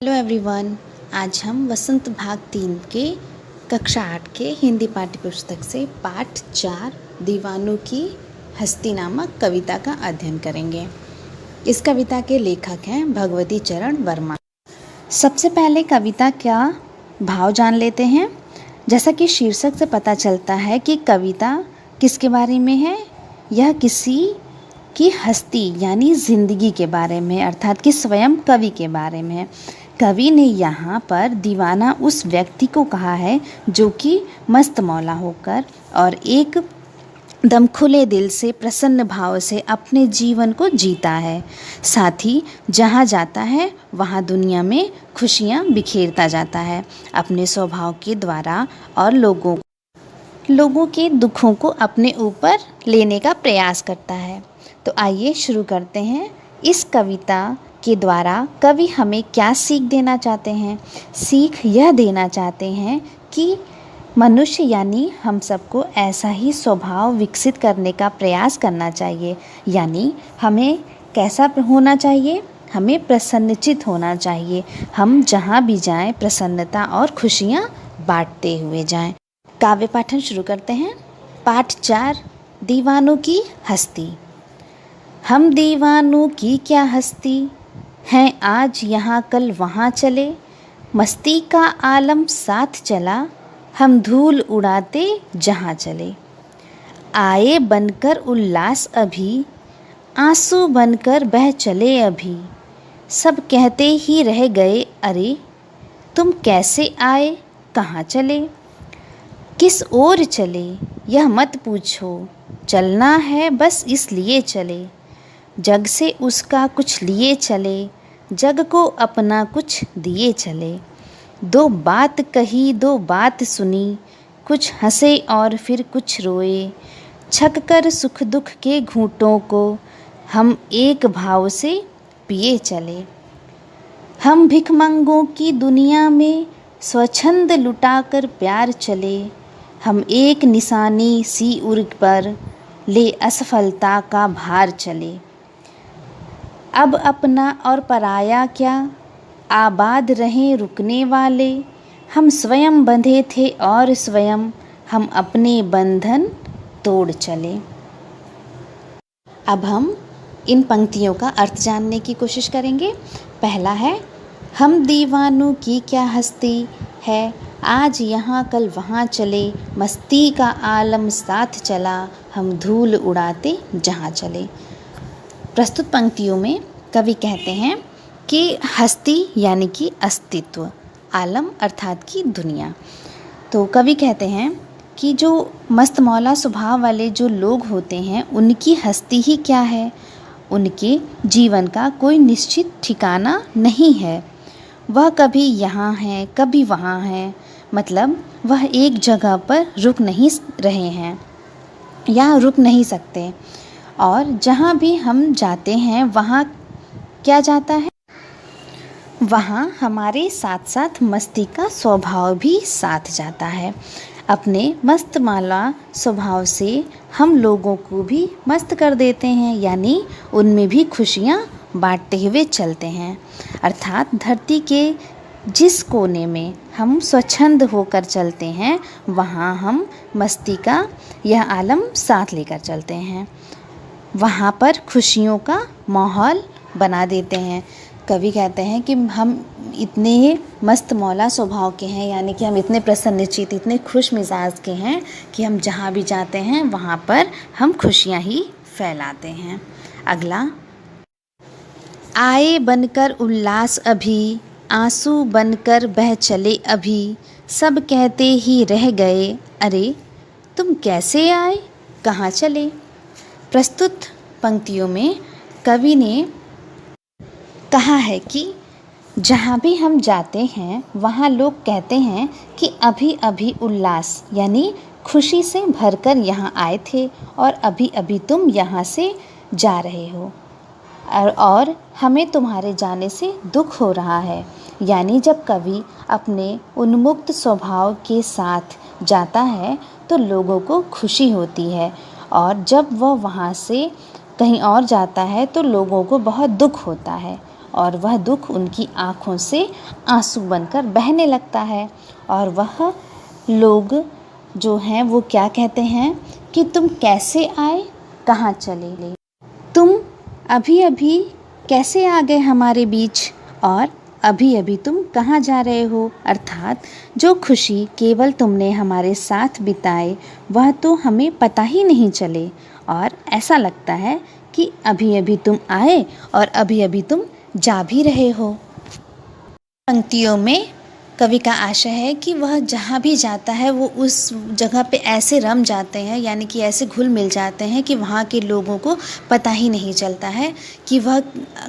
Hello everyone. आज हम वसंत भाग 3 के कक्षा 8 के हिंदी पाठ्य पुस्तक से पाठ 4 दीवानों की हस्ती नामक कविता का अध्ययन करेंगे। इस कविता के लेखक हैं भगवती चरण वर्मा। सबसे पहले कविता का भाव जान लेते हैं। जैसा कि शीर्षक से पता चलता है कि कविता किसके बारे में है। यह किसी की हस्ती यानी ज़िंदगी के बारे में, अर्थात कि स्वयं कवि के बारे में है। कवि ने यहाँ पर दीवाना उस व्यक्ति को कहा है जो कि मस्त मौला होकर और एक दम खुले दिल से प्रसन्न भाव से अपने जीवन को जीता है। साथ ही जहाँ जाता है वहाँ दुनिया में खुशियाँ बिखेरता जाता है अपने स्वभाव के द्वारा और लोगों के दुखों को अपने ऊपर लेने का प्रयास करता है। तो आइए शुरू करते हैं। इस कविता के द्वारा कवि हमें क्या सीख देना चाहते हैं। सीख यह देना चाहते हैं कि मनुष्य यानी हम सबको ऐसा ही स्वभाव विकसित करने का प्रयास करना चाहिए। यानी हमें कैसा होना चाहिए, हमें प्रसन्नचित्त होना चाहिए। हम जहाँ भी जाएं प्रसन्नता और खुशियाँ बांटते हुए जाएं। काव्य पाठन शुरू करते हैं। पाठ 4 दीवानों की हस्ती। हम दीवानों की क्या हस्ती हैं, आज यहाँ कल वहाँ चले। मस्ती का आलम साथ चला, हम धूल उड़ाते जहाँ चले। आए बनकर उल्लास अभी, आंसू बनकर बह चले अभी। सब कहते ही रह गए अरे, तुम कैसे आए कहाँ चले। किस ओर चले यह मत पूछो, चलना है बस इसलिए चले। जग से उसका कुछ लिए चले, जग को अपना कुछ दिए चले। दो बात कही दो बात सुनी, कुछ हंसे और फिर कुछ रोए। छक कर सुख दुख के घूंटों को हम एक भाव से पिए चले। हम भिखमंगों की दुनिया में स्वच्छंद लुटाकर प्यार चले। हम एक निशानी सी उर पर ले असफलता का भार चले। अब अपना और पराया क्या, आबाद रहें रुकने वाले। हम स्वयं बंधे थे और स्वयं हम अपने बंधन तोड़ चले। अब हम इन पंक्तियों का अर्थ जानने की कोशिश करेंगे। पहला है, हम दीवानों की क्या हस्ती है, आज यहाँ कल वहाँ चले। मस्ती का आलम साथ चला, हम धूल उड़ाते जहाँ चले। प्रस्तुत पंक्तियों में कवि कहते हैं कि हस्ती यानी कि अस्तित्व, आलम अर्थात कि दुनिया। तो कवि कहते हैं कि जो मस्त मौला स्वभाव वाले जो लोग होते हैं उनकी हस्ती ही क्या है। उनके जीवन का कोई निश्चित ठिकाना नहीं है। वह कभी यहाँ है कभी वहाँ है, मतलब वह एक जगह पर रुक नहीं रहे हैं या रुक नहीं सकते। और जहाँ भी हम जाते हैं वहाँ क्या जाता है, वहाँ हमारे साथ साथ मस्ती का स्वभाव भी साथ जाता है। अपने मस्त मौला स्वभाव से हम लोगों को भी मस्त कर देते हैं, यानी उनमें भी खुशियाँ बांटते हुए चलते हैं। अर्थात धरती के जिस कोने में हम स्वच्छंद होकर चलते हैं वहाँ हम मस्ती का यह आलम साथ लेकर चलते हैं। वहाँ पर खुशियों का माहौल बना देते हैं। कवि कहते हैं कि हम इतने मस्त मौला स्वभाव के हैं, यानी कि हम इतने प्रसन्नचित्त इतने खुश मिजाज के हैं कि हम जहाँ भी जाते हैं वहाँ पर हम खुशियाँ ही फैलाते हैं। अगला, आए बनकर उल्लास अभी, आंसू बनकर बह चले अभी। सब कहते ही रह गए अरे, तुम कैसे आए कहाँ चले। प्रस्तुत पंक्तियों में कवि ने कहा है कि जहाँ भी हम जाते हैं वहाँ लोग कहते हैं कि अभी अभी उल्लास यानी खुशी से भरकर यहाँ आए थे और अभी अभी तुम यहाँ से जा रहे हो और हमें तुम्हारे जाने से दुख हो रहा है। यानी जब कवि अपने उन्मुक्त स्वभाव के साथ जाता है तो लोगों को खुशी होती है, और जब वह वहाँ से कहीं और जाता है तो लोगों को बहुत दुख होता है। और वह दुख उनकी आँखों से आंसू बनकर बहने लगता है। और वह लोग जो हैं वो क्या कहते हैं कि तुम कैसे आए, कहाँ चले, तुम अभी अभी कैसे आ गए हमारे बीच, और अभी अभी तुम कहाँ जा रहे हो। अर्थात जो खुशी केवल तुमने हमारे साथ बिताए वह तो हमें पता ही नहीं चले, और ऐसा लगता है कि अभी अभी तुम आए और अभी अभी तुम जा भी रहे हो। पंक्तियों में कवि का आशय है कि वह जहाँ भी जाता है वो उस जगह पे ऐसे रम जाते हैं, यानी कि ऐसे घुल मिल जाते हैं कि वहाँ के लोगों को पता ही नहीं चलता है कि वह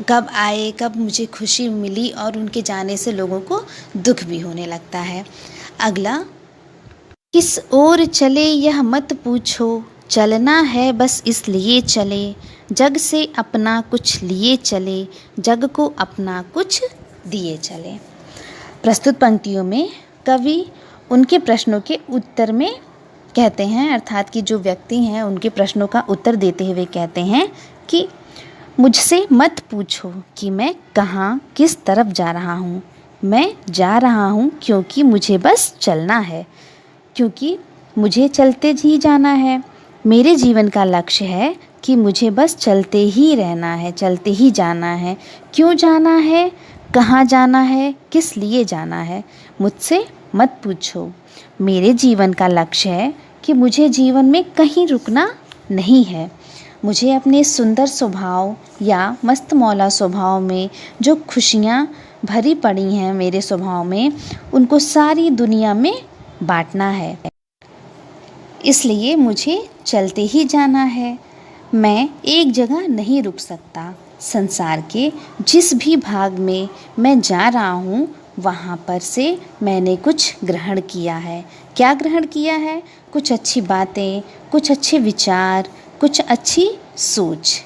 कब आए, कब मुझे खुशी मिली, और उनके जाने से लोगों को दुख भी होने लगता है। अगला, किस ओर चले यह मत पूछो, चलना है बस इसलिए चले, जग से अपना कुछ लिए चले, जग को अपना कुछ दिए चले। प्रस्तुत पंक्तियों में कवि उनके प्रश्नों के उत्तर में कहते हैं, अर्थात कि जो व्यक्ति हैं उनके प्रश्नों का उत्तर देते हुए कहते हैं कि मुझसे मत पूछो कि मैं कहाँ किस तरफ जा रहा हूँ, मैं जा रहा हूँ क्योंकि मुझे बस चलना है, क्योंकि मुझे चलते ही जाना है। मेरे जीवन का लक्ष्य है कि मुझे बस चलते ही रहना है, चलते ही जाना है। क्यों जाना है, कहाँ जाना है, किस लिए जाना है, मुझसे मत पूछो। मेरे जीवन का लक्ष्य है कि मुझे जीवन में कहीं रुकना नहीं है। मुझे अपने सुंदर स्वभाव या मस्त मौला स्वभाव में जो खुशियाँ भरी पड़ी हैं मेरे स्वभाव में, उनको सारी दुनिया में बांटना है। इसलिए मुझे चलते ही जाना है। मैं एक जगह नहीं रुक सकता। संसार के जिस भी भाग में मैं जा रहा हूँ वहाँ पर से मैंने कुछ ग्रहण किया है। क्या ग्रहण किया है? कुछ अच्छी बातें, कुछ अच्छे विचार, कुछ अच्छी सोच।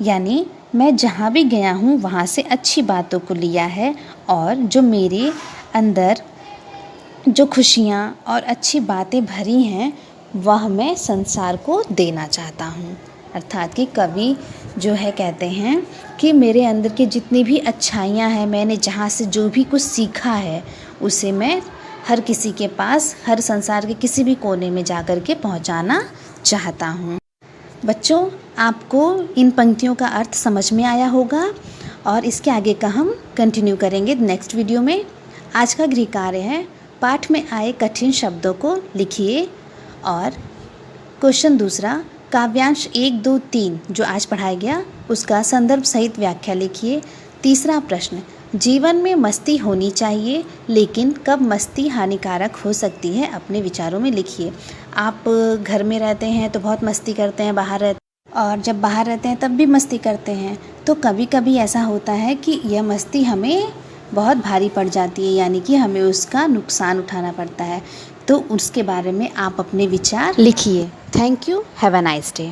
यानी मैं जहाँ भी गया हूँ वहाँ से अच्छी बातों को लिया है, और जो मेरे अंदर जो खुशियाँ और अच्छी बातें भरी हैं वह मैं संसार को देना चाहता हूँ। अर्थात कि कवि जो है कहते हैं कि मेरे अंदर की जितनी भी अच्छाइयाँ हैं, मैंने जहाँ से जो भी कुछ सीखा है उसे मैं हर किसी के पास, हर संसार के किसी भी कोने में जाकर के पहुँचाना चाहता हूँ। बच्चों, आपको इन पंक्तियों का अर्थ समझ में आया होगा, और इसके आगे का हम कंटिन्यू करेंगे नेक्स्ट वीडियो में। आज का गृह कार्य है, पाठ में आए कठिन शब्दों को लिखिए, और क्वेश्चन दूसरा, काव्यांश 1, 2, 3 जो आज पढ़ाया गया उसका संदर्भ सहित व्याख्या लिखिए। तीसरा प्रश्न, जीवन में मस्ती होनी चाहिए लेकिन कब मस्ती हानिकारक हो सकती है, अपने विचारों में लिखिए। आप घर में रहते हैं तो बहुत मस्ती करते हैं, बाहर रहते हैं, और जब बाहर रहते हैं तब भी मस्ती करते हैं, तो कभी कभी ऐसा होता है कि यह मस्ती हमें बहुत भारी पड़ जाती है, यानी कि हमें उसका नुकसान उठाना पड़ता है। तो उसके बारे में आप अपने विचार लिखिए। Thank you, have a nice day.